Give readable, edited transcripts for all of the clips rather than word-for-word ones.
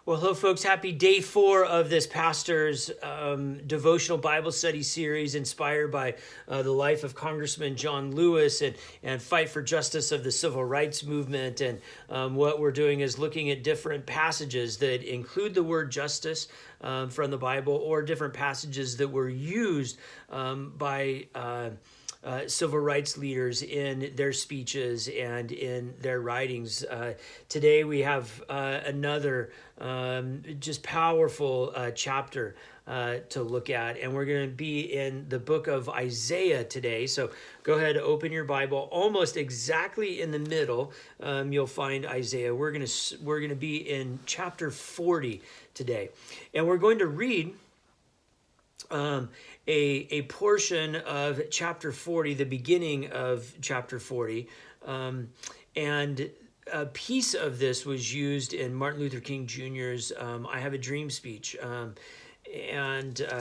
Well, hello, folks. Happy day 4 of this pastor's devotional Bible study series inspired by the life of Congressman John Lewis and fight for justice of the civil rights movement. And what we're doing is looking at different passages that include the word justice from the Bible, or different passages that were used by civil rights leaders in their speeches and in their writings. Today we have another just powerful chapter to look at, and we're going to be in the book of Isaiah today. So go ahead, open your Bible. Almost exactly in the middle, you'll find Isaiah. We're going to be in chapter 40 today, and we're going to read a portion of chapter 40, the beginning of chapter 40, and a piece of this was used in Martin Luther King Jr.'s I Have a Dream speech.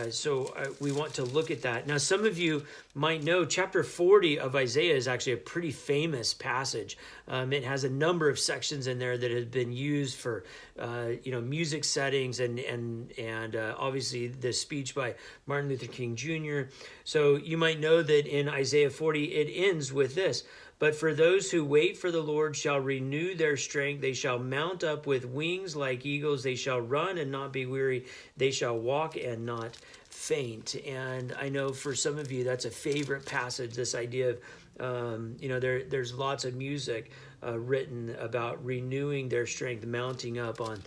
So we want to look at that. Now, some of you might know chapter 40 of Isaiah is actually a pretty famous passage. It has a number of sections in there that have been used for, music settings and obviously the speech by Martin Luther King Jr. So you might know that in Isaiah 40, it ends with this: "But for those who wait for the Lord shall renew their strength. They shall mount up with wings like eagles. They shall run and not be weary. They shall walk and not faint." And I know for some of you, that's a favorite passage, this idea of, there's lots of music written about renewing their strength, mounting up on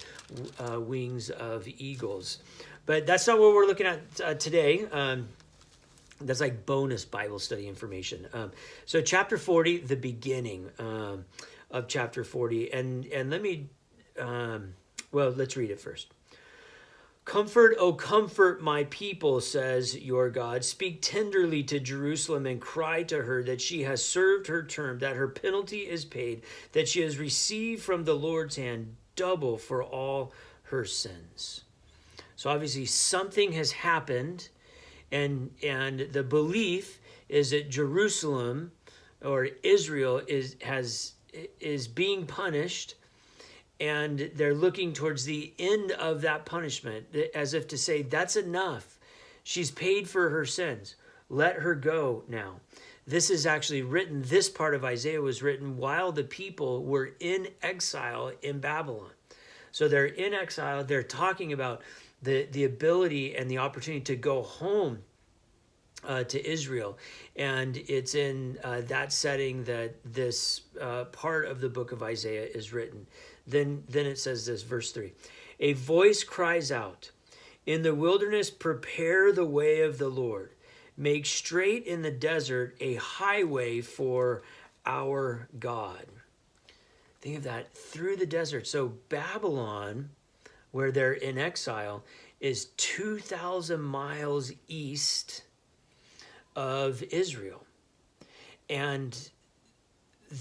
wings of eagles. But that's not what we're looking at today. That's like bonus Bible study information. So chapter 40, the beginning of chapter 40. And let me, let's read it first. "Comfort, O comfort my people, says your God. Speak tenderly to Jerusalem and cry to her that she has served her term, that her penalty is paid, that she has received from the Lord's hand double for all her sins." So obviously something has happened. And the belief is that Jerusalem or Israel is being punished, and they're looking towards the end of that punishment, as if to say, that's enough. She's paid for her sins. Let her go now. This is actually written, this part of Isaiah was written while the people were in exile in Babylon. So they're in exile. They're talking about the ability and the opportunity to go home to Israel. And it's in that setting that this part of the book of Isaiah is written. Then it says this, verse 3, "A voice cries out, in the wilderness, prepare the way of the Lord. Make straight in the desert a highway for our God." Think of that, through the desert. So Babylon, where they're in exile, is 2,000 miles east of Israel. And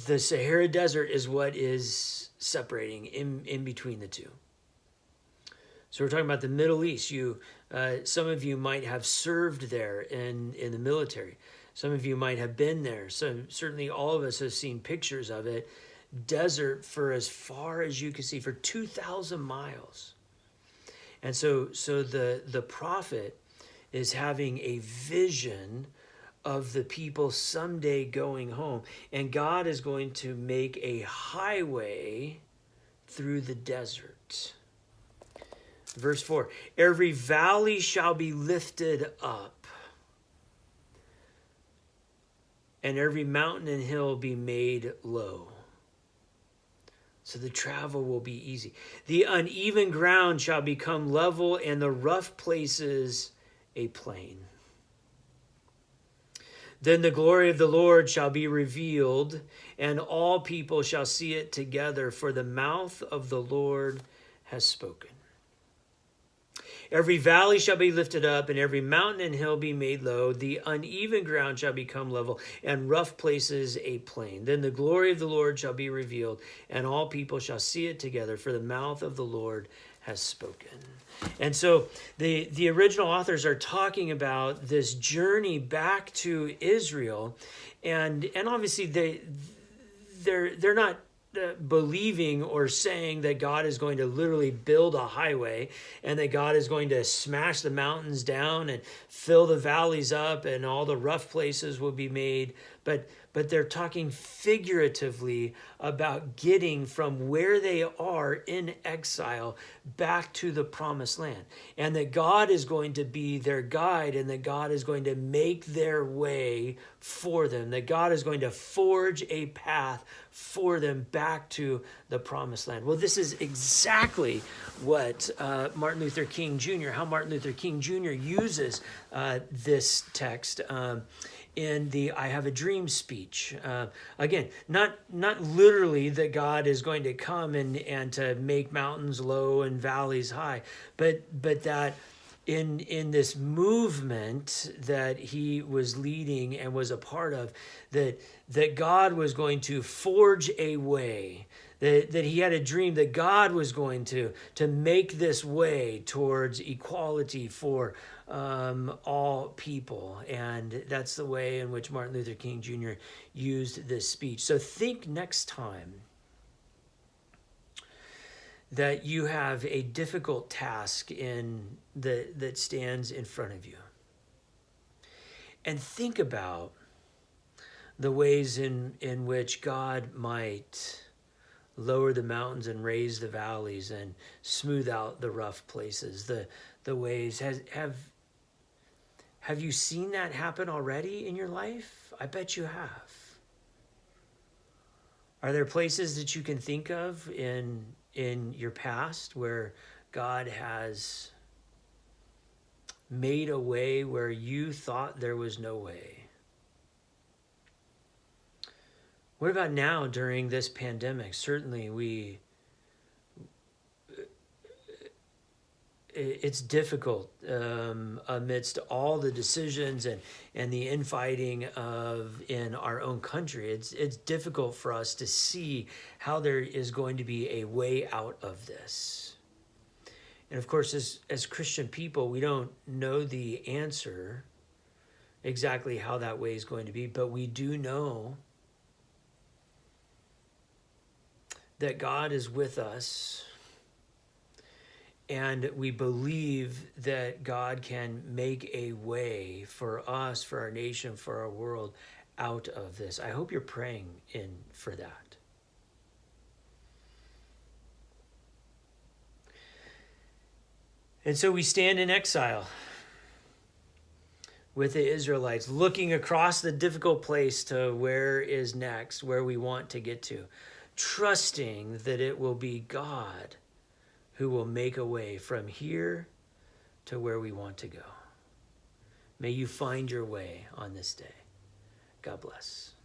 the Sahara Desert is what is separating in between the two. So we're talking about the Middle East. Some of you might have served there in the military. Some of you might have been there. So certainly all of us have seen pictures of it. Desert for as far as you can see, for 2,000 miles. And so the prophet is having a vision of the people someday going home. And God is going to make a highway through the desert. Verse 4, "Every valley shall be lifted up, and every mountain and hill be made low." So the travel will be easy. "The uneven ground shall become level, and the rough places a plain. Then the glory of the Lord shall be revealed, and all people shall see it together, for the mouth of the Lord has spoken. Every valley shall be lifted up, and every mountain and hill be made low. The uneven ground shall become level, and rough places a plain. Then the glory of the Lord shall be revealed, and all people shall see it together, for the mouth of the Lord has spoken." And so the original authors are talking about this journey back to Israel, and obviously they're not believing or saying that God is going to literally build a highway and that God is going to smash the mountains down and fill the valleys up and all the rough places will be made. But they're talking figuratively about getting from where they are in exile back to the promised land. And that God is going to be their guide and that God is going to make their way for them. That God is going to forge a path for them back to the promised land. Well, this is exactly what Martin Luther King Jr., how Martin Luther King Jr. uses this text in the I Have a Dream speech. Again, not literally that God is going to come and to make mountains low and valleys high, but that in this movement that he was leading and was a part of, that God was going to forge a way, that he had a dream that God was going to make this way towards equality for all people. And that's the way in which Martin Luther King Jr. used this speech. So think next time that you have a difficult task that stands in front of you. And think about the ways in which God might lower the mountains and raise the valleys and smooth out the rough places. The ways, have you seen that happen already in your life? I bet you have. Are there places that you can think of in your past where God has made a way where you thought there was no way? What about now during this pandemic? Certainly it's difficult amidst all the decisions and the infighting in our own country. It's difficult for us to see how there is going to be a way out of this. And of course, as Christian people, we don't know the answer exactly how that way is going to be, but we do know that God is with us, and we believe that God can make a way for us, for our nation, for our world out of this. I hope you're praying for that. And so we stand in exile with the Israelites, looking across the difficult place to where is next, where we want to get to, trusting that it will be God who will make a way from here to where we want to go. May you find your way on this day. God bless.